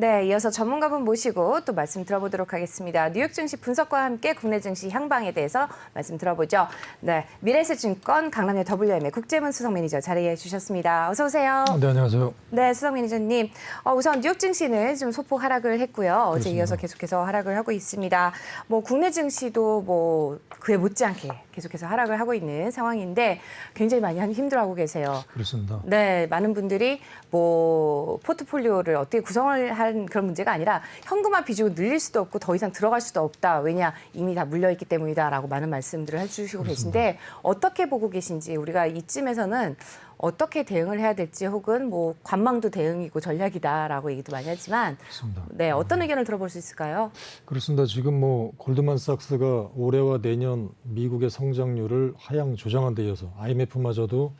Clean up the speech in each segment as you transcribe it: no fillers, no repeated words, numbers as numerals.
네, 이어서 전문가분 모시고 또 말씀 들어보도록 하겠습니다. 뉴욕 증시 분석과 함께 국내 증시 향방에 대해서 말씀 들어보죠. 네, 미래에셋증권 강남역 WM의 국제문 수석 매니저 자리해 주셨습니다. 어서 오세요. 네, 안녕하세요. 네, 수석 매니저님. 우선 뉴욕 증시는 좀 소폭 하락을 했고요. 어제 그렇습니다. 이어서 계속해서 하락을 하고 있습니다. 뭐 국내 증시도 뭐 그에 못지않게 계속해서 하락을 하고 있는 상황인데 굉장히 많이 힘들어하고 계세요. 그렇습니다. 네, 많은 분들이 뭐 포트폴리오를 어떻게 구성을 한 그런 문제가 아니라 현금화 비중을 늘릴 수도 없고 더 이상 들어갈 수도 없다. 왜냐, 이미 다 물려있기 때문이다라고 많은 말씀들을 해주시고 그렇습니다. 계신데 어떻게 보고 계신지 우리가 이쯤에서는 어떻게 대응을 해야 될지 혹은 뭐 관망도 대응이고 전략이다라고 얘기도 많이 하지만 그렇습니다. 네, 어떤 의견을 들어볼 수 있을까요? 그렇습니다. 지금 뭐 골드만삭스가 올해와 내년 미국의 성장률을 하향 조정한 데 이어서 IMF마저도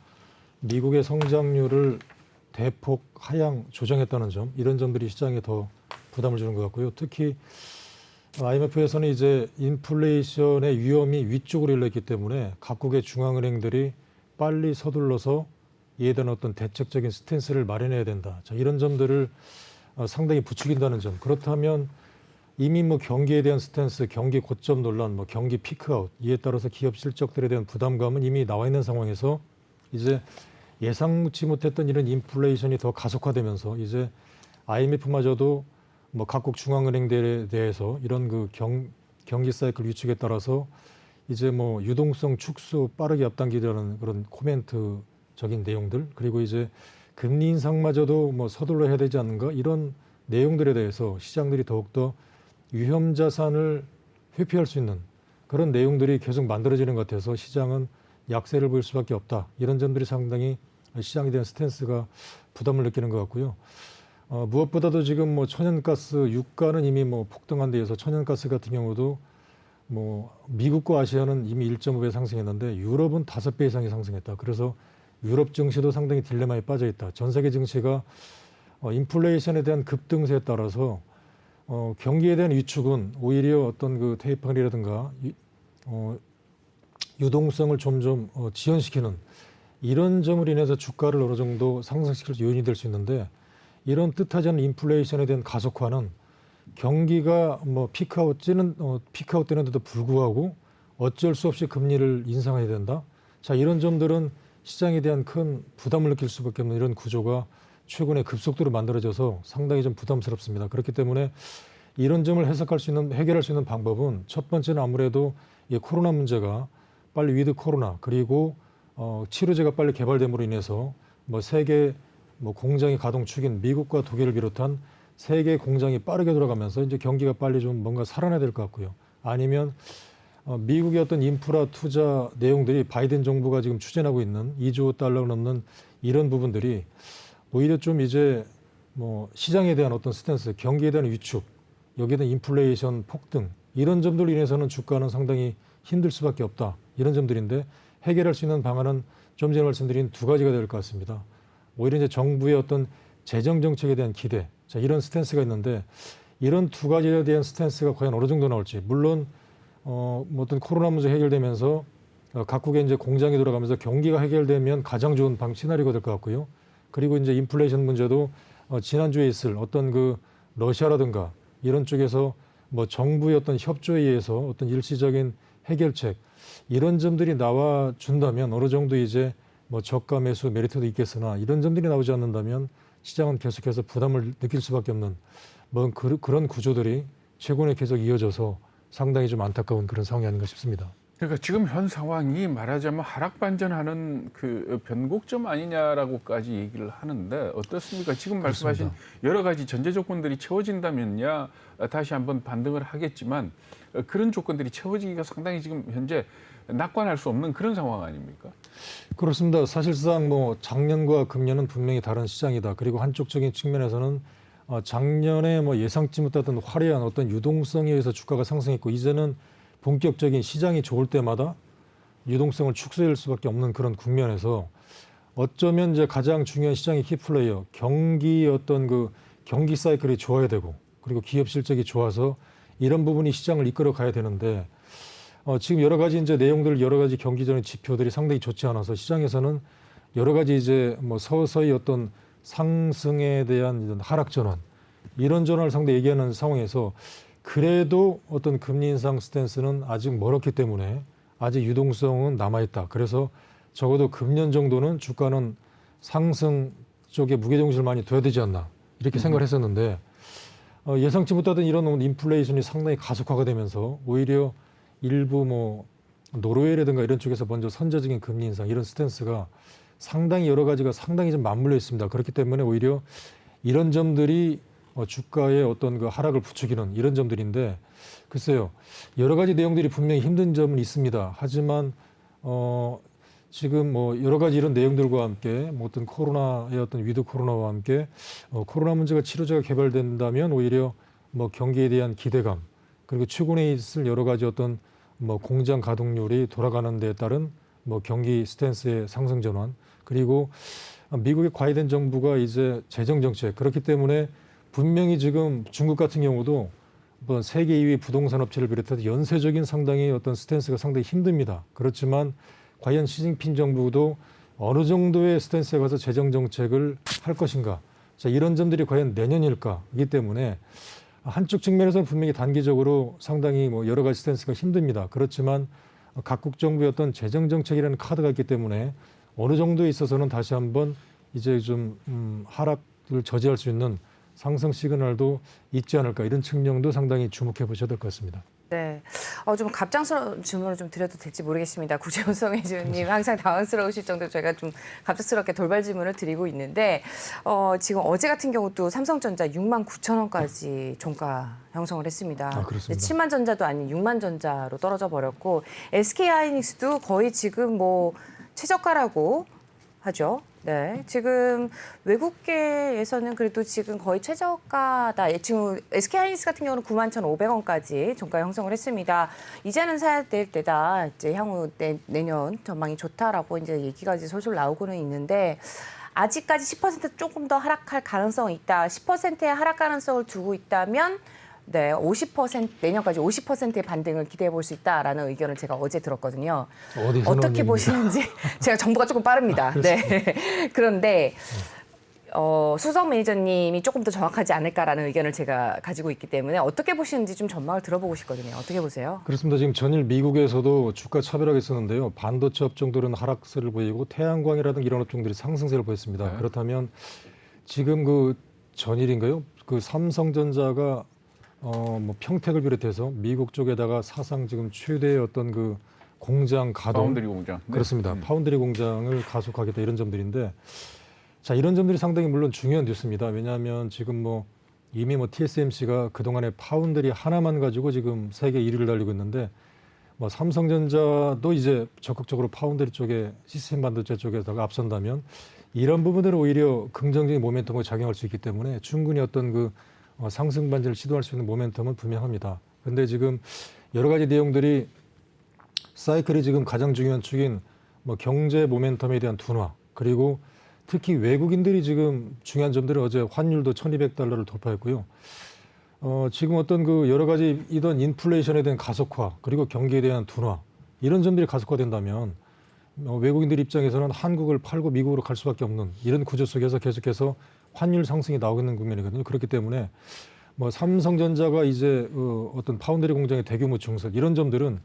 미국의 성장률을 대폭 하향 조정했다는 점, 이런 점들이 시장에 더 부담을 주는 것 같고요. 특히 IMF에서는 이제 인플레이션의 위험이 위쪽으로 일렀기 때문에 각국의 중앙은행들이 빨리 서둘러서 이에 대한 어떤 대책적인 스탠스를 마련해야 된다. 자, 이런 점들을 상당히 부추긴다는 점. 그렇다면 이미 뭐 경기에 대한 스탠스, 경기 고점 논란, 뭐 경기 피크아웃, 이에 따라서 기업 실적들에 대한 부담감은 이미 나와 있는 상황에서 이제 예상치 못했던 이런 인플레이션이 더 가속화되면서 이제 IMF마저도 뭐 각국 중앙은행들에 대해서 이런 그 경기 사이클 위축에 따라서 이제 뭐 유동성 축소 빠르게 앞당기려는 그런 코멘트적인 내용들, 그리고 이제 금리 인상마저도 뭐 서둘러 해야 되지 않는가, 이런 내용들에 대해서 시장들이 더욱더 위험 자산을 회피할 수 있는 그런 내용들이 계속 만들어지는 것 같아서 시장은 약세를 보일 수밖에 없다. 이런 점들이 상당히 시장에 대한 스탠스가 부담을 느끼는 것 같고요. 무엇보다도 지금 뭐 천연가스 유가는 이미 뭐 폭등한 데에서 천연가스 같은 경우도 뭐 미국과 아시아는 이미 1.5배 상승했는데 유럽은 5배 이상이 상승했다. 그래서 유럽 증시도 상당히 딜레마에 빠져 있다. 전 세계 증시가 인플레이션에 대한 급등세에 따라서 경기에 대한 위축은 오히려 어떤 그 테이퍼링이라든가 유동성을 점점 지연시키는 이런 점을 인해서 주가를 어느 정도 상승시킬 요인이 될 수 있는데, 이런 뜻하지 않은 인플레이션에 대한 가속화는 경기가 뭐 피크아웃 되는데도 불구하고 어쩔 수 없이 금리를 인상해야 된다. 자, 이런 점들은 시장에 대한 큰 부담을 느낄 수밖에 없는 이런 구조가 최근에 급속도로 만들어져서 상당히 좀 부담스럽습니다. 그렇기 때문에 이런 점을 해결할 수 있는 방법은 첫 번째는 아무래도 이 코로나 문제가 빨리 위드 코로나, 그리고 치료제가 빨리 개발됨으로 인해서 뭐 세계 뭐 공장이 가동 중인 미국과 독일을 비롯한 세계 공장이 빠르게 돌아가면서 이제 경기가 빨리 좀 뭔가 살아나야 될 것 같고요. 아니면 미국의 어떤 인프라 투자 내용들이 바이든 정부가 지금 추진하고 있는 2조 달러 넘는 이런 부분들이 오히려 좀 이제 뭐 시장에 대한 어떤 스탠스, 경기에 대한 위축, 여기에 대한 인플레이션 폭등, 이런 점들로 인해서는 주가는 상당히 힘들 수밖에 없다. 이런 점들인데 해결할 수 있는 방안은 좀 전에 말씀드린 두 가지가 될 것 같습니다. 오히려 이제 정부의 어떤 재정 정책에 대한 기대, 자, 이런 스탠스가 있는데 이런 두 가지에 대한 스탠스가 과연 어느 정도 나올지. 물론 뭐 어떤 코로나 문제 해결되면서 각국의 이제 공장이 돌아가면서 경기가 해결되면 가장 좋은 시나리오가 될 것 같고요. 그리고 이제 인플레이션 문제도 지난주에 있을 어떤 그 러시아라든가 이런 쪽에서 뭐 정부의 어떤 협조에 의해서 어떤 일시적인 해결책, 이런 점들이 나와 준다면 어느 정도 이제 뭐 저가 매수 메리트도 있겠으나, 이런 점들이 나오지 않는다면 시장은 계속해서 부담을 느낄 수밖에 없는 뭐 그런 구조들이 최근에 계속 이어져서 상당히 좀 안타까운 그런 상황이 아닌가 싶습니다. 그러니까 지금 현 상황이 말하자면 하락 반전하는 그 변곡점 아니냐라고까지 얘기를 하는데 어떻습니까? 지금 말씀하신 그렇습니다. 여러 가지 전제 조건들이 채워진다면야 다시 한번 반등을 하겠지만 그런 조건들이 채워지기가 상당히 지금 현재 낙관할 수 없는 그런 상황 아닙니까? 그렇습니다. 사실상 뭐 작년과 금년은 분명히 다른 시장이다. 그리고 한쪽적인 측면에서는 작년에 뭐 예상치 못했던 화려한 어떤 유동성에 의해서 주가가 상승했고, 이제는 본격적인 시장이 좋을 때마다 유동성을 축소할 수밖에 없는 그런 국면에서 어쩌면 이제 가장 중요한 시장의 키플레이어, 경기 어떤 그 경기 사이클이 좋아야 되고, 그리고 기업 실적이 좋아서 이런 부분이 시장을 이끌어 가야 되는데 지금 여러 가지 이제 내용들, 여러 가지 경기적인 지표들이 상당히 좋지 않아서 시장에서는 여러 가지 이제 뭐 서서히 어떤 상승에 대한 이런 하락 전환, 이런 전환을 상당히 얘기하는 상황에서 그래도 어떤 금리 인상 스탠스는 아직 멀었기 때문에 아직 유동성은 남아있다. 그래서 적어도 금년 정도는 주가는 상승 쪽에 무게중심을 많이 둬야 되지 않나 이렇게 생각을 했었는데 예상치 못하던 이런 인플레이션이 상당히 가속화가 되면서 오히려 일부 뭐 노르웨이라든가 이런 쪽에서 먼저 선제적인 금리 인상 이런 스탠스가 상당히 여러 가지가 상당히 좀 맞물려 있습니다. 그렇기 때문에 오히려 이런 점들이 주가의 어떤 그 하락을 부추기는 이런 점들인데 글쎄요 여러 가지 내용들이 분명히 힘든 점은 있습니다. 하지만 지금 뭐 여러 가지 이런 내용들과 함께 뭐 어떤 코로나의 어떤 위드 코로나와 함께 코로나 문제가 치료제가 개발된다면 오히려 뭐 경기에 대한 기대감 그리고 최근에 있을 여러 가지 어떤 뭐 공장 가동률이 돌아가는 데에 따른 뭐 경기 스탠스의 상승 전환 그리고 미국의 과이든 정부가 이제 재정 정책 그렇기 때문에 분명히 지금 중국 같은 경우도 뭐 세계 2위 부동산 업체를 비롯해서 연쇄적인 상당히 어떤 스탠스가 상당히 힘듭니다. 그렇지만 과연 시진핑 정부도 어느 정도의 스탠스에 가서 재정 정책을 할 것인가? 자, 이런 점들이 과연 내년일까?이기 때문에 한쪽 측면에서는 분명히 단기적으로 상당히 뭐 여러 가지 스탠스가 힘듭니다. 그렇지만 각국 정부의 어떤 재정 정책이라는 카드가 있기 때문에 어느 정도에 있어서는 다시 한번 이제 좀 하락을 저지할 수 있는 상승 시그널도 있지 않을까 이런 측면도 상당히 주목해 보셔야 될 것 같습니다. 네, 좀 갑작스러운 질문을 좀 드려도 될지 모르겠습니다. 구재훈 매주님 항상 당황스러우실 정도로 저희가 좀 갑작스럽게 돌발 질문을 드리고 있는데 지금 어제 같은 경우도 삼성전자 6만 9천 원까지 종가 형성을 했습니다. 아, 그렇습니다. 7만 전자도 아닌 6만 전자로 떨어져 버렸고 SK하이닉스도 거의 지금 뭐 최저가라고 하죠. 네, 지금 외국계에서는 그래도 지금 거의 최저가다. 지금 SK하이닉스 같은 경우는 91,500원까지 종가 형성을 했습니다. 이제는 사야 될 때다. 이제 향후 내년 전망이 좋다라고 이제 얘기가 이제 솔솔 나오고는 있는데 아직까지 10% 조금 더 하락할 가능성이 있다. 10%의 하락 가능성을 두고 있다면 네, 50% 내년까지 50%의 반등을 기대해 볼 수 있다라는 의견을 제가 어제 들었거든요. 어떻게 보시는지 제가 정보가 조금 빠릅니다. 네. 그런데 수석 매니저님이 조금 더 정확하지 않을까라는 의견을 제가 가지고 있기 때문에 어떻게 보시는지 좀 전망을 들어보고 싶거든요. 어떻게 보세요? 그렇습니다. 지금 전일 미국에서도 주가 차별하게 있었는데요. 반도체 업종들은 하락세를 보이고 태양광이라든가 이런 업종들이 상승세를 보였습니다. 네. 그렇다면 지금 그 전일인가요? 그 삼성전자가 뭐 평택을 비롯해서 미국 쪽에다가 사상 지금 최대의 어떤 그 공장 가동 파운드리 공장 그렇습니다. 파운드리 공장을 가속하겠다 이런 점들인데 자 이런 점들이 상당히 물론 중요한 뉴스입니다. 왜냐하면 지금 뭐 이미 뭐 TSMC가 그동안에 파운드리 하나만 가지고 지금 세계 1위를 달리고 있는데 뭐 삼성전자도 이제 적극적으로 파운드리 쪽에 시스템 반도체 쪽에다가 앞선다면 이런 부분들은 오히려 긍정적인 모멘텀으로 작용할 수 있기 때문에 충분히 어떤 그 상승 반전을 시도할 수 있는 모멘텀은 분명합니다. 그런데 지금 여러 가지 내용들이 사이클이 지금 가장 중요한 축인 뭐 경제 모멘텀에 대한 둔화 그리고 특히 외국인들이 지금 중요한 점들이 어제 환율도 1,200달러를 돌파했고요. 지금 어떤 그 여러 가지 이던 인플레이션에 대한 가속화 그리고 경기에 대한 둔화 이런 점들이 가속화된다면 외국인들 입장에서는 한국을 팔고 미국으로 갈 수밖에 없는 이런 구조 속에서 계속해서 환율 상승이 나오고 있는 국면이거든요. 그렇기 때문에 뭐 삼성전자가 이제 어떤 파운드리 공장의 대규모 증설 이런 점들은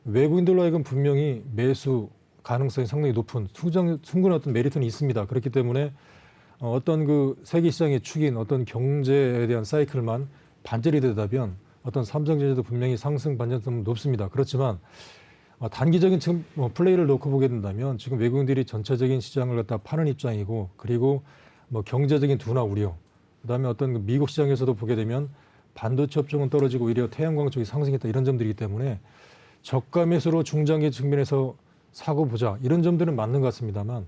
외국인들로 하여금 분명히 매수 가능성이 상당히 높은 충분한 어떤 메리트는 있습니다. 그렇기 때문에 어떤 그 세계 시장의 축인 어떤 경제에 대한 사이클만 반전이 되다면 어떤 삼성전자도 분명히 상승 반전성은 높습니다. 그렇지만 단기적인 지금 플레이를 놓고 보게 된다면 지금 외국인들이 전체적인 시장을 갖다 파는 입장이고 그리고 뭐 경제적인 둔화 우려, 그다음에 어떤 그 미국 시장에서도 보게 되면 반도체 업종은 떨어지고 오히려 태양광 쪽이 상승했다 이런 점들이기 때문에 저가 매수로 중장기 측면에서 사고 보자 이런 점들은 맞는 것 같습니다만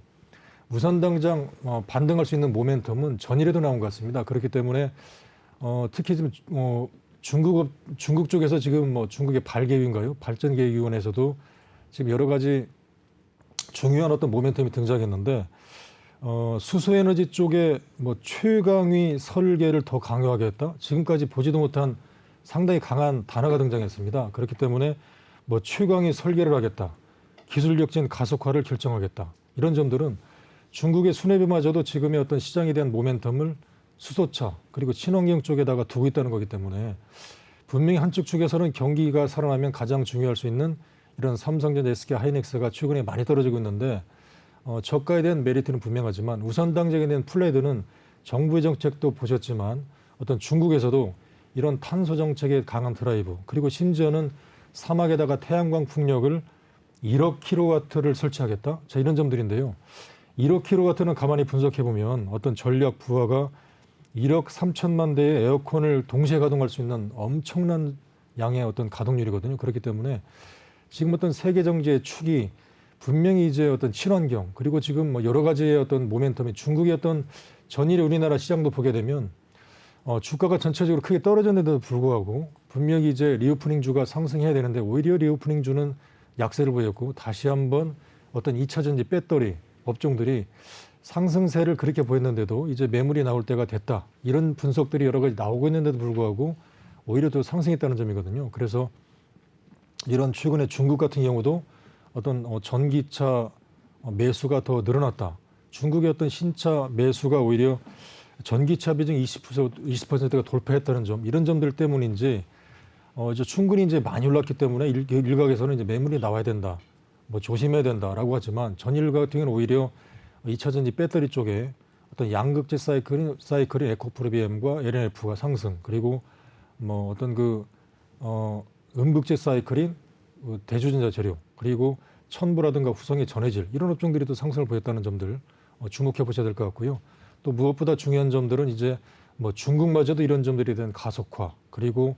우선 당장 반등할 수 있는 모멘텀은 전일에도 나온 것 같습니다. 그렇기 때문에 특히 지금 중국 쪽에서 지금 뭐 중국의 발계위인가요? 발전계획위원회에서도 지금 여러 가지 중요한 어떤 모멘텀이 등장했는데 수소에너지 쪽에 뭐 최강위 설계를 더 강화하겠다. 지금까지 보지도 못한 상당히 강한 단어가 등장했습니다. 그렇기 때문에 뭐 최강위 설계를 하겠다. 기술 혁신 가속화를 결정하겠다. 이런 점들은 중국의 수뇌부마저도 지금의 어떤 시장에 대한 모멘텀을 수소차 그리고 친환경 쪽에다가 두고 있다는 거기 때문에 분명히 한쪽 축에서는 경기가 살아나면 가장 중요할 수 있는 이런 삼성전자, SK 하이닉스가 최근에 많이 떨어지고 있는데 저가에 대한 메리트는 분명하지만 우선 당장에 대한 플레이드는 정부의 정책도 보셨지만 어떤 중국에서도 이런 탄소 정책의 강한 드라이브 그리고 심지어는 사막에다가 태양광 풍력을 1억 킬로와트를 설치하겠다. 자, 이런 점들인데요. 1억 킬로와트는 가만히 분석해 보면 어떤 전력 부하가 1억 3천만 대의 에어컨을 동시에 가동할 수 있는 엄청난 양의 어떤 가동률이거든요. 그렇기 때문에 지금 어떤 세계 정치의 축이 분명히 이제 어떤 친환경 그리고 지금 뭐 여러 가지의 어떤 모멘텀이 중국의 어떤 전일의 우리나라 시장도 보게 되면 주가가 전체적으로 크게 떨어졌는데도 불구하고 분명히 이제 리오프닝주가 상승해야 되는데 오히려 리오프닝주는 약세를 보였고 다시 한번 어떤 2차 전지 배터리 업종들이 상승세를 그렇게 보였는데도 이제 매물이 나올 때가 됐다. 이런 분석들이 여러 가지 나오고 있는데도 불구하고 오히려 더 상승했다는 점이거든요. 그래서 이런 최근에 중국 같은 경우도 어떤 전기차 매수가 더 늘어났다. 중국의 어떤 신차 매수가 오히려 전기차 비중 20%가 돌파했다는 점, 이런 점들 때문인지 이제 충분히 이제 많이 올랐기 때문에 일각에서는 이제 매물이 나와야 된다, 뭐 조심해야 된다라고 하지만 전일각 같은 경우는 오히려 2차 전지 배터리 쪽에 어떤 양극재 사이클인 에코프로비엠과 LNF가 상승, 그리고 뭐 어떤 음극재 사이클인 대주전자 재료, 그리고 천부라든가 후성의 전해질, 이런 업종들이 또 상승을 보였다는 점들 주목해 보셔야 될 것 같고요. 또 무엇보다 중요한 점들은 이제 뭐 중국마저도 이런 점들에 대한 가속화, 그리고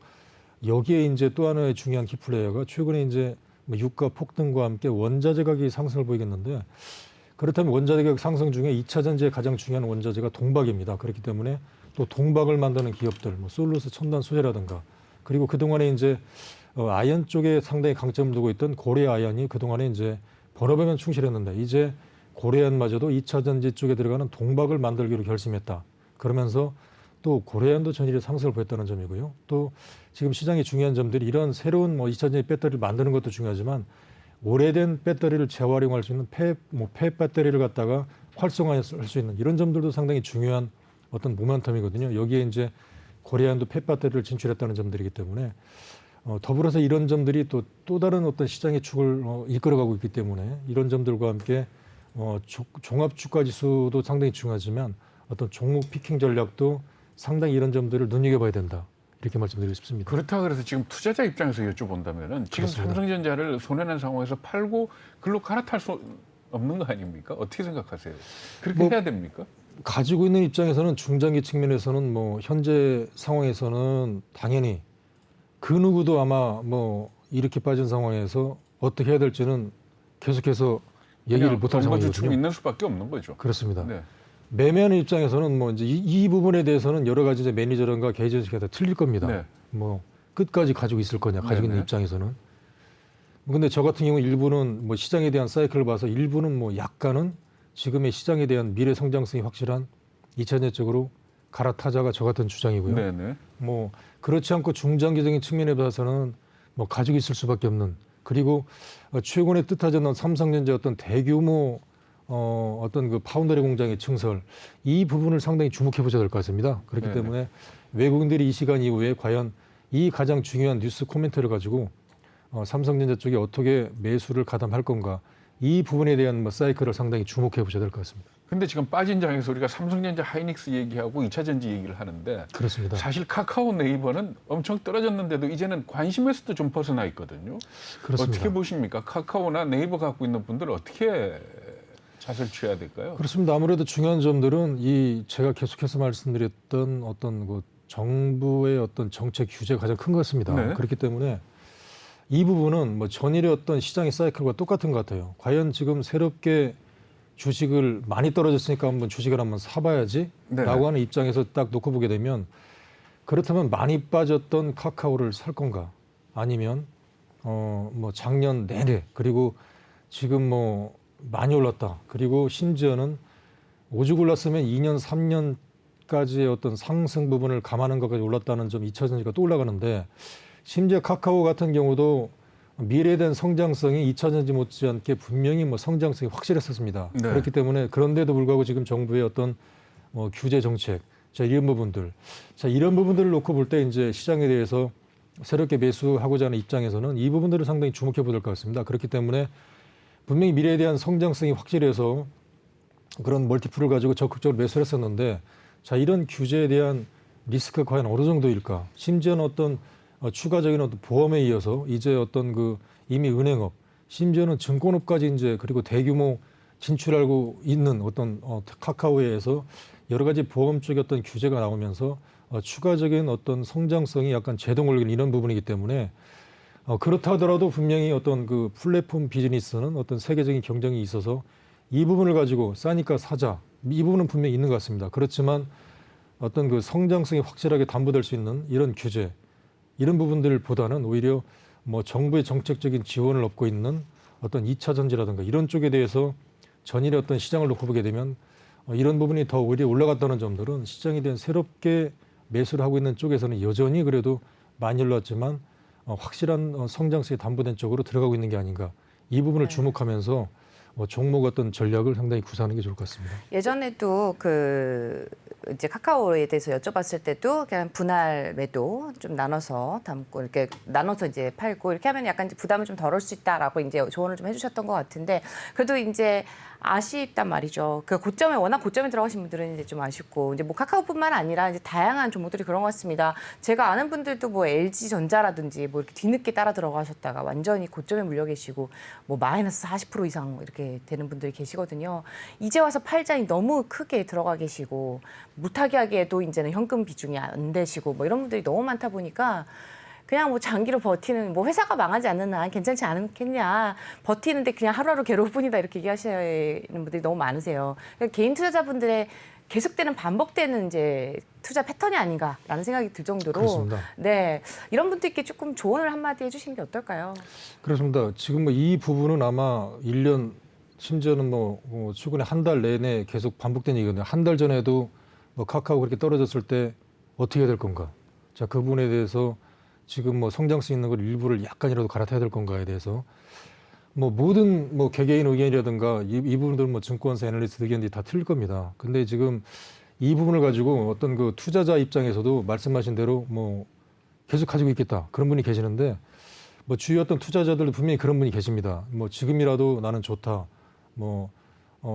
여기에 이제 또 하나의 중요한 키플레이어가 최근에 이제 뭐 유가 폭등과 함께 원자재 가격이 상승을 보이겠는데, 그렇다면 원자재 가격 상승 중에 2차 전지의 가장 중요한 원자재가 동박입니다. 그렇기 때문에 또 동박을 만드는 기업들, 뭐 솔루스 첨단 소재라든가, 그리고 그동안에 이제 아연 쪽에 상당히 강점을 두고 있던 고래 아연이 그동안에 이제 본업에만 충실했는데 이제 고래아연마저도 2차 전지 쪽에 들어가는 동박을 만들기로 결심했다. 그러면서 또 고래아연도 전일에 상승을 보였다는 점이고요. 또 지금 시장의 중요한 점들이 이런 새로운 뭐 2차 전지 배터리를 만드는 것도 중요하지만 오래된 배터리를 재활용할 수 있는 폐 배터리를 갖다가 활성화할 수 있는 이런 점들도 상당히 중요한 어떤 모멘텀이거든요. 여기에 이제 고래아연도 폐 배터리를 진출했다는 점들이기 때문에 더불어서 이런 점들이 또 다른 어떤 시장의 축을 이끌어가고 있기 때문에 이런 점들과 함께 종합 주가 지수도 상당히 중요하지만 어떤 종목 피킹 전략도 상당히 이런 점들을 눈여겨봐야 된다. 이렇게 말씀드리고 싶습니다. 그렇다 그래서 지금 투자자 입장에서 여쭤본다면은 지금 그렇습니다. 삼성전자를 손해난 상황에서 팔고 글로 갈아탈 수 없는 거 아닙니까? 어떻게 생각하세요? 그렇게 해야 됩니까? 가지고 있는 입장에서는 중장기 측면에서는 뭐 현재 상황에서는 당연히 그 누구도 아마 뭐 이렇게 빠진 상황에서 어떻게 해야 될지는 계속해서 얘기를 못할 주춤 상황이거든요. 있는 수밖에 없는 거죠. 그렇습니다. 네. 매매하는 입장에서는 뭐 이제 이 부분에 대해서는 여러 가지 이제 매니저랑과 계좌주식이 다 틀릴 겁니다. 네. 뭐 끝까지 가지고 있을 거냐, 가지고 있는 네네. 입장에서는. 근데 저 같은 경우 일부는 뭐 시장에 대한 사이클을 봐서 일부는 뭐 약간은 지금의 시장에 대한 미래 성장성이 확실한 2차전지 쪽으로 갈아타자가 저 같은 주장이고요. 네네. 뭐 그렇지 않고 중장기적인 측면에 봐서는 뭐 가지고 있을 수밖에 없는, 그리고 최근에 뜻하지 않는 삼성전자 어떤 대규모 어떤 그 파운더리 공장의 증설, 이 부분을 상당히 주목해 보셔야 될 것 같습니다. 그렇기 네네. 때문에 외국인들이 이 시간 이후에 과연 이 가장 중요한 뉴스 코멘트를 가지고 삼성전자 쪽에 어떻게 매수를 가담할 건가, 이 부분에 대한 뭐 사이클을 상당히 주목해 보셔야 될 것 같습니다. 근데 지금 빠진 장에서 우리가 삼성전자 하이닉스 얘기하고 2차 전지 얘기를 하는데 그렇습니다. 사실 카카오 네이버는 엄청 떨어졌는데도 이제는 관심에서도 좀 벗어나 있거든요. 그렇습니다. 어떻게 보십니까? 카카오나 네이버 갖고 있는 분들 어떻게 자세를 취해야 될까요? 그렇습니다. 아무래도 중요한 점들은 이 제가 계속해서 말씀드렸던 어떤 그 정부의 어떤 정책 규제가 가장 큰 것 같습니다. 네. 그렇기 때문에 이 부분은 뭐 전일의 어떤 시장의 사이클과 똑같은 것 같아요. 과연 지금 새롭게 주식을 많이 떨어졌으니까 한번 주식을 한번 사봐야지 네. 라고 하는 입장에서 딱 놓고 보게 되면, 그렇다면 많이 빠졌던 카카오를 살 건가, 아니면 뭐 작년 내내, 그리고 지금 뭐 많이 올랐다, 그리고 심지어는 오죽 올랐으면 2년 3년까지의 어떤 상승 부분을 감안한 것까지 올랐다는 점, 2차 전지가 또 올라가는데, 심지어 카카오 같은 경우도 미래에 대한 성장성이 2차 전지 못지않게 분명히 뭐 성장성이 확실했었습니다. 네. 그렇기 때문에 그런데도 불구하고 지금 정부의 어떤 규제 정책, 자, 이런 부분들. 자, 이런 부분들을 놓고 볼 때 이제 시장에 대해서 새롭게 매수하고자 하는 입장에서는 이 부분들을 상당히 주목해 보야 될 것 같습니다. 그렇기 때문에 분명히 미래에 대한 성장성이 확실해서 그런 멀티플을 가지고 적극적으로 매수를 했었는데, 자, 이런 규제에 대한 리스크가 과연 어느 정도일까? 심지어는 어떤 추가적인 어떤 보험에 이어서 이제 어떤 그 이미 은행업, 심지어는 증권업까지 이제 그리고 대규모 진출하고 있는 어떤 카카오에서 여러 가지 보험 쪽의 어떤 규제가 나오면서 추가적인 어떤 성장성이 약간 제동을 걸리는 이런 부분이기 때문에 그렇다 하더라도 분명히 어떤 그 플랫폼 비즈니스는 어떤 세계적인 경쟁이 있어서 이 부분을 가지고 싸니까 사자, 이 부분은 분명히 있는 것 같습니다. 그렇지만 어떤 그 성장성이 확실하게 담보될 수 있는 이런 규제, 이런 부분들보다는 오히려 뭐 정부의 정책적인 지원을 얻고 있는 어떤 2차 전지라든가 이런 쪽에 대해서 전일의 어떤 시장을 놓고 보게 되면 이런 부분이 더 오히려 올라갔다는 점들은 시장에 대한 새롭게 매수를 하고 있는 쪽에서는 여전히 그래도 많이 올랐지만 확실한 성장성이 담보된 쪽으로 들어가고 있는 게 아닌가. 이 부분을 주목하면서 종목 어떤 전략을 상당히 구사하는 게 좋을 것 같습니다. 예전에도 그 이제 카카오에 대해서 여쭤봤을 때도 그냥 분할 매도 좀 나눠서 담고 이렇게 나눠서 이제 팔고 이렇게 하면 약간 이제 부담을 좀 덜을 수 있다라고 이제 조언을 좀 해주셨던 것 같은데, 그래도 이제 아쉽단 말이죠. 그 고점에 워낙 고점에 들어가신 분들은 이제 좀 아쉽고, 이제 뭐 카카오뿐만 아니라 이제 다양한 종목들이 그런 것 같습니다. 제가 아는 분들도 뭐 LG 전자라든지 뭐 이렇게 뒤늦게 따라 들어가셨다가 완전히 고점에 물려 계시고 뭐 마이너스 40% 이상 이렇게 되는 분들이 계시거든요. 이제 와서 팔자니 너무 크게 들어가 계시고 무타기하게도 이제는 현금 비중이 안 되시고 뭐 이런 분들이 너무 많다 보니까 그냥 뭐 장기로 버티는, 뭐 회사가 망하지 않는 한 괜찮지 않겠냐, 버티는데 그냥 하루하루 괴로울 뿐이다 이렇게 얘기하시는 분들이 너무 많으세요. 그러니까 개인 투자자분들의 계속되는 반복되는 이제 투자 패턴이 아닌가라는 생각이 들 정도로, 그렇습니다. 네, 이런 분들께 조금 조언을 한마디 해주시는 게 어떨까요? 그렇습니다. 지금 뭐 이 부분은 아마 1년 심지어는 최근에 한 달 내내 계속 반복된 얘기거든요. 한 달 전에도 뭐 카카오 그렇게 떨어졌을 때 어떻게 해야 될 건가? 자, 그 부분에 대해서 지금 뭐 성장성 있는 걸 일부를 약간이라도 갈아타야 될 건가에 대해서 뭐 모든 뭐 개개인 의견이라든가 이 부분들 뭐 증권사 애널리스트 의견들이 다 틀릴 겁니다. 근데 지금 이 부분을 가지고 어떤 그 투자자 입장에서도 말씀하신 대로 뭐 계속 가지고 있겠다 그런 분이 계시는데, 뭐 주위 어떤 투자자들도 분명히 그런 분이 계십니다. 뭐 지금이라도 나는 좋다. 뭐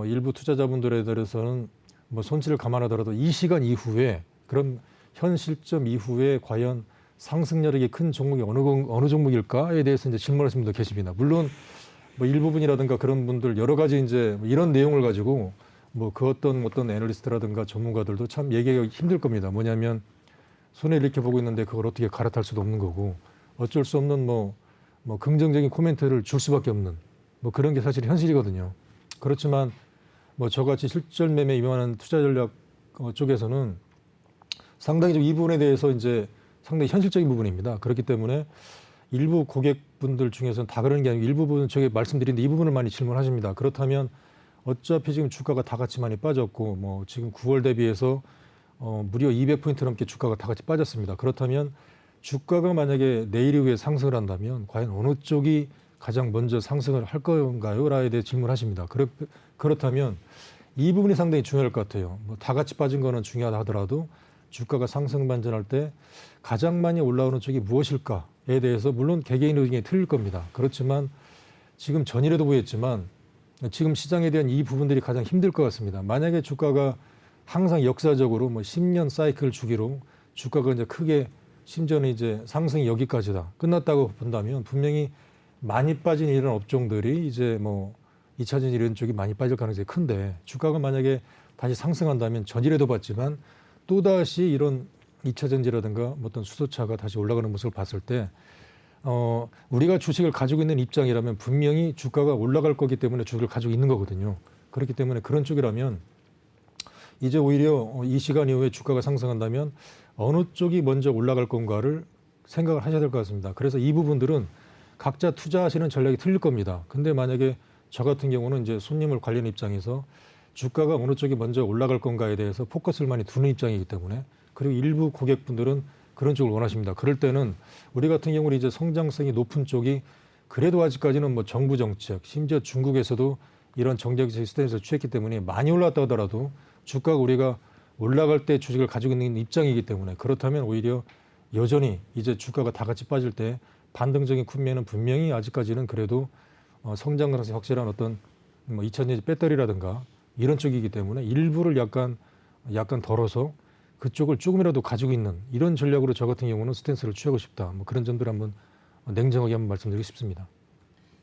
일부 투자자분들에 대해서는 뭐 손실을 감안하더라도 이 시간 이후에, 그런 현 실점 이후에 과연 상승력이 큰 종목이 어느 종목일까에 대해서 이제 질문하시는 분도 계십니다. 물론 뭐 일부분이라든가 그런 분들 여러 가지 이제 이런 내용을 가지고 뭐 그 어떤 애널리스트라든가 전문가들도 참 얘기하기 힘들 겁니다. 뭐냐면 손해를 이렇게 보고 있는데 그걸 어떻게 갈아탈 수도 없는 거고, 어쩔 수 없는 뭐 긍정적인 코멘트를 줄 수밖에 없는 뭐 그런 게 사실 현실이거든요. 그렇지만 뭐 저같이 실전 매매 임하는 투자 전략 쪽에서는 상당히 좀 이 부분에 대해서 이제 상당히 현실적인 부분입니다. 그렇기 때문에 일부 고객분들 중에서는 다 그러는 게 아니고 일부분은 저게 말씀드린데 이 부분을 많이 질문하십니다. 그렇다면 어차피 지금 주가가 다 같이 많이 빠졌고 뭐 지금 9월 대비해서 무려 200포인트 넘게 주가가 다 같이 빠졌습니다. 그렇다면 주가가 만약에 내일 이후에 상승을 한다면 과연 어느 쪽이 가장 먼저 상승을 할 건가요? 라에 대해 질문하십니다. 그렇다면 이 부분이 상당히 중요할 것 같아요. 뭐 다 같이 빠진 거는 중요하다 하더라도 주가가 상승 반전할 때 가장 많이 올라오는 쪽이 무엇일까에 대해서 물론 개개인 의견이 틀릴 겁니다. 그렇지만 지금 전일에도 보였지만 지금 시장에 대한 이 부분들이 가장 힘들 것 같습니다. 만약에 주가가 항상 역사적으로 뭐 10년 사이클 주기로 주가가 이제 크게 심지어는 이제 상승이 여기까지다 끝났다고 본다면 분명히 많이 빠진 이런 업종들이 이제 뭐 2차 전지 이런 쪽이 많이 빠질 가능성이 큰데, 주가가 만약에 다시 상승한다면 전일에도 봤지만 또다시 이런 2차 전지라든가 어떤 수소차가 다시 올라가는 모습을 봤을 때 우리가 주식을 가지고 있는 입장이라면 분명히 주가가 올라갈 거기 때문에 주식을 가지고 있는 거거든요. 그렇기 때문에 그런 쪽이라면 이제 오히려 이 시간 이후에 주가가 상승한다면 어느 쪽이 먼저 올라갈 건가를 생각을 하셔야 될 것 같습니다. 그래서 이 부분들은 각자 투자하시는 전략이 틀릴 겁니다. 근데 만약에 저 같은 경우는 이제 손님을 관리하는 입장에서 주가가 어느 쪽이 먼저 올라갈 건가에 대해서 포커스를 많이 두는 입장이기 때문에, 그리고 일부 고객분들은 그런 쪽을 원하십니다. 그럴 때는 우리 같은 경우는 이제 성장성이 높은 쪽이 그래도 아직까지는 뭐 정부 정책, 심지어 중국에서도 이런 정책 시스템에서 취했기 때문에 많이 올랐다 하더라도 주가가 우리가 올라갈 때 주식을 가지고 있는 입장이기 때문에 그렇다면 오히려 여전히 이제 주가가 다 같이 빠질 때 반등적인 국면은 분명히 아직까지는 그래도 성장 가능성이 확실한 어떤 뭐 2000년대 배터리라든가 이런 쪽이기 때문에 일부를 약간 덜어서 그쪽을 조금이라도 가지고 있는 이런 전략으로 저 같은 경우는 스탠스를 취하고 싶다. 뭐 그런 점들을 한번 냉정하게 한번 말씀드리고 싶습니다.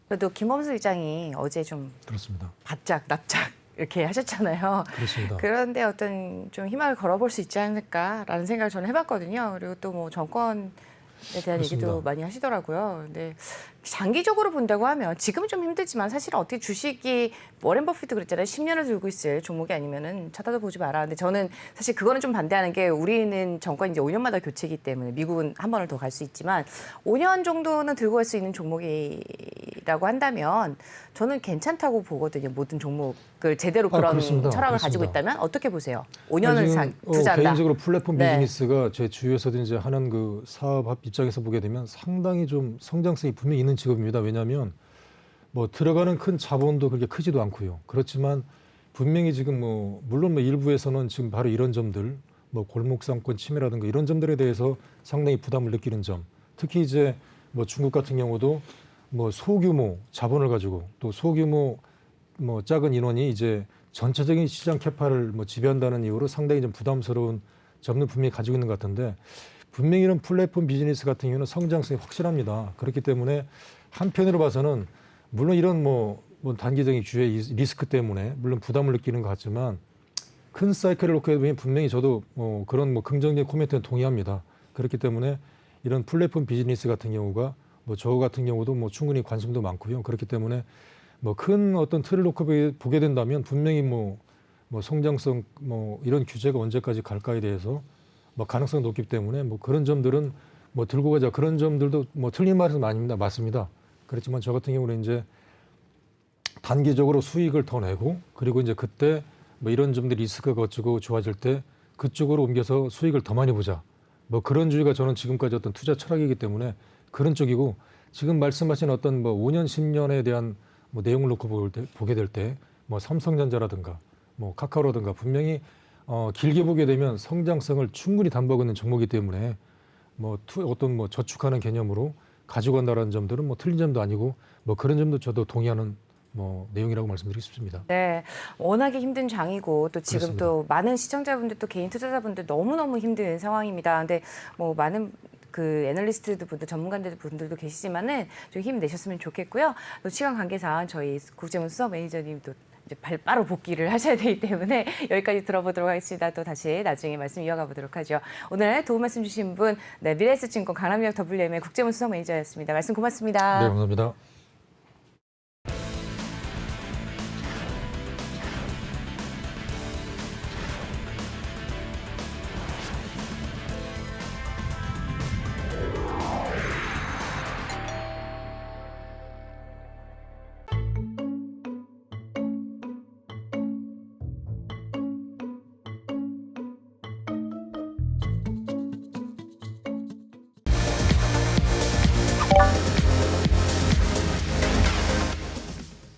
그래도 김범수 실장이 어제 좀 그렇습니다. 바짝 납작 이렇게 하셨잖아요. 그렇습니다. 그런데 어떤 좀 희망을 걸어볼 수 있지 않을까라는 생각을 저는 해봤거든요. 그리고 또 뭐 정권에 대한 그렇습니다. 얘기도 많이 하시더라고요. 근데 장기적으로 본다고 하면 지금은 좀 힘들지만 사실은 어떻게 주식이 워렌 버핏도 그랬잖아요. 10년을 들고 있을 종목이 아니면은 쳐다도 보지 마라. 근데 저는 사실 그거는 좀 반대하는 게 우리는 정권이 이제 5년마다 교체이기 때문에 미국은 한 번을 더 갈 수 있지만 5년 정도는 들고 갈 수 있는 종목이라고 한다면 저는 괜찮다고 보거든요. 모든 종목을 제대로 그런 그렇습니다. 철학을 그렇습니다. 가지고 있다면 어떻게 보세요? 5년을 지금, 투자한다. 개인적으로 플랫폼 네. 비즈니스가 제 주위에서도 이제 하는 그 사업 입장에서 보게 되면 상당히 좀 성장성이 분명히 있는 직업입니다. 왜냐하면 뭐 들어가는 큰 자본도 그렇게 크지도 않고요. 그렇지만 분명히 지금 뭐 물론 뭐 일부에서는 지금 바로 이런 점들 뭐 골목상권 침해라든가 이런 점들에 대해서 상당히 부담을 느끼는 점. 특히 이제 뭐 중국 같은 경우도 뭐 소규모 자본을 가지고 또 소규모 뭐 작은 인원이 이제 전체적인 시장 캐파를 뭐 지배한다는 이유로 상당히 좀 부담스러운 점을 분명히 가지고 있는 것 같은데 분명히 이런 플랫폼 비즈니스 같은 경우는 성장성이 확실합니다. 그렇기 때문에 한편으로 봐서는 물론 이런 뭐 단기적인 주의 리스크 때문에 물론 부담을 느끼는 것 같지만 큰 사이클을 놓게 되면 분명히 저도 그런 뭐 긍정적인 코멘트에 동의합니다. 그렇기 때문에 이런 플랫폼 비즈니스 같은 경우가 뭐 저 같은 경우도 뭐 충분히 관심도 많고요. 그렇기 때문에 뭐 큰 어떤 틀을 놓고 보게 된다면 분명히 뭐 성장성 뭐 이런 규제가 언제까지 갈까에 대해서 뭐 가능성이 높기 때문에 뭐 그런 점들은 뭐 들고 가자 그런 점들도 뭐 틀린 말은 아닙니다. 맞습니다. 그렇지만 저 같은 경우는 이제 단기적으로 수익을 더 내고 그리고 이제 그때 뭐 이런 점들이 리스크가 거치고 좋아질 때 그쪽으로 옮겨서 수익을 더 많이 보자. 뭐 그런 주의가 저는 지금까지 어떤 투자 철학이기 때문에 그런 쪽이고 지금 말씀하신 어떤 뭐 5년, 10년에 대한 뭐 내용을 놓고 보게 될 때 뭐 삼성전자라든가 뭐 카카오라든가 분명히 길게 보게 되면 성장성을 충분히 담보하고 있는 종목이기 때문에 뭐 어떤 뭐 저축하는 개념으로 가지고 간다는 점들은 뭐 틀린 점도 아니고 뭐 그런 점도 저도 동의하는 뭐 내용이라고 말씀드리고 싶습니다. 네, 워낙에 힘든 장이고 또 지금 그렇습니다. 또 많은 시청자분들 또 개인 투자자분들 너무너무 힘든 상황입니다. 근데 뭐 많은 그 애널리스트 분들, 전문가들 분들도 계시지만은 좀 힘내셨으면 좋겠고요. 또 시간 관계상 저희 국제문 수석 매니저님도 이제 바로 복귀를 하셔야 되기 때문에 여기까지 들어보도록 하겠습니다. 또 다시 나중에 말씀 이어가 보도록 하죠. 오늘 도움 말씀 주신 분, 네, 미래에셋증권 강남역 WM의 국제문 수석 매니저였습니다. 말씀 고맙습니다. 네, 감사합니다.